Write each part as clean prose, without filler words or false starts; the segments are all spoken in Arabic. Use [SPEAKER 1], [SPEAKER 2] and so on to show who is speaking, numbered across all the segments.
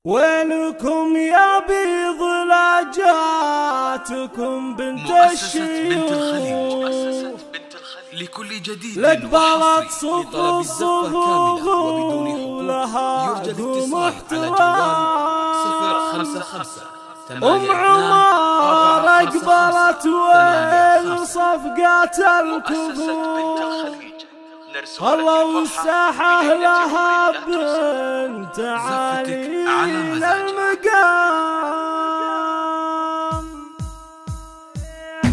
[SPEAKER 1] ويلكم يا بيض لاجاتكم بنت الشيوخ
[SPEAKER 2] لكل جديد
[SPEAKER 1] لقبلت صف الصفوف ولها قوم احترام. أم عمر أقبلت وين صفقات الكفوف خلوا الساحة لها بنت علي المقام.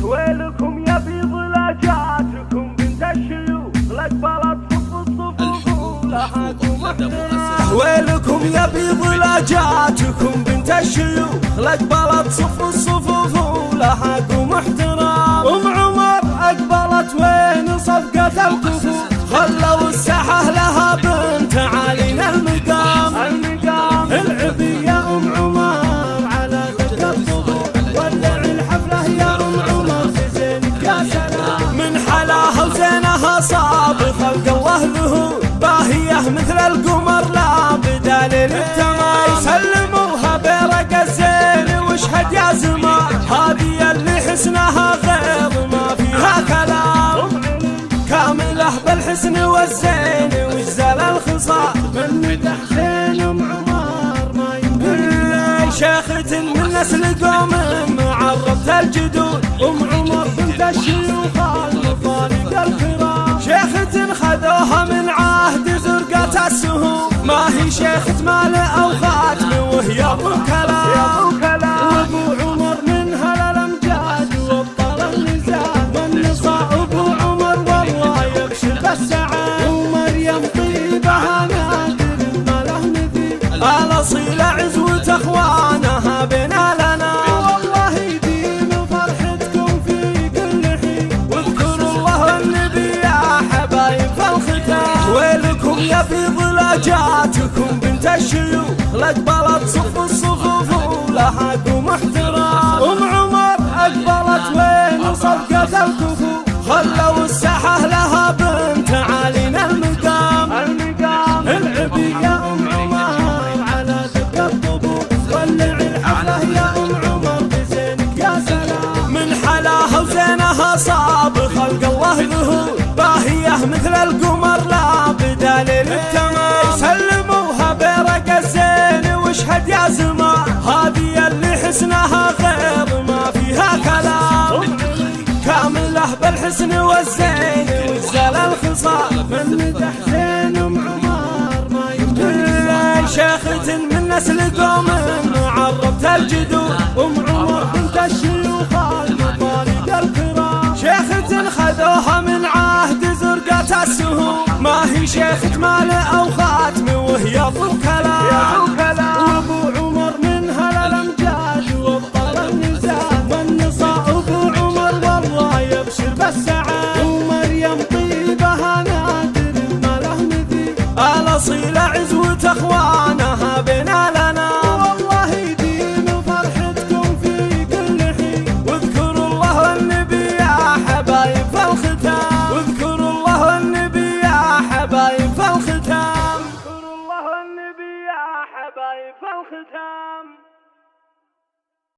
[SPEAKER 1] ويلكم يا بيض لاجاتكم بنت الشيوخ لقبلت صف الصفوف ولها قوم احترام. ويلكم يا بيض لاجاتكم بنت الشيوخ لقبلت صف الصفوف ولها قوم احترام. أم عمر أقبلت وين صفقة الكفوف خلوا الساحة لها بنت علينا المقام. العبي يا أم عمر على دق الطبوع ولع الحفلة يا أم عمر بزينك يا سلام. من حلاها وزينها صاب خلق الله له باهية مثل القمر لا بدال للتمام. سلموها برق الزين واشهد يا زمان هذه اللي حسنها غير ما فيها كلام. كامله بالحسن والزين وجزال الخصال من مدح زين أم عمر ما يمكن. شيخة من نسل قوم معربت الجدود أم عمر بنت الشيوخ المفارق الكرام. شيخة خذوها من عهد زرقة السهوم ما هي شيخة مال أو خاتم وهي أبو كلام. وأبو عمر منها للأمجاد وابطل النزال والنصاء أبو عمر والله يكشف السعاد. ومريم طيبها نادر ما له مثيل الأصيل عزوة أخوانها بنا لنا. والله يديم فرحتكم في كل حين واذكروا الله والنبي يا حبايب في الختام. ويلكم يا بيض لاجاتكم بنت الشيوخ لقبلت صف الصفوف ولها قوم احترام. أم عمر أقبلت وين صفقة الكفوف خلوا الساحة لها بنت علينا المقام. العبي يا أم عمر على دق الطبوع ولع الحفلة يا أم عمر بزينك يا سلام. من حلاها وزينها صاب خلق الله له باهية مثل القمر لا بدال للتمام. سلموها برق الزين واشهد يا زمان هذه اللي حسنها غير ما فيها كلام. كامله بالحسن والزين وجزال الخصال من مدح زين أم عمر ما يمكن. شيخة من نسل قوم معربت الجدود أم عمر بنت الشيوخ المفارق الكرام. شيخة خذوها من عهد زرقة السهوم ما هي شيخة مال أو خاتم وهي أبو كلام. وأبو عمر منها للأمجاد وابطل النزال والنصاء أبو عمر والله يبشر بالسعاد. ومريم طيبها نادر ما له مثيل الأصيل عزوة أخوانها بنا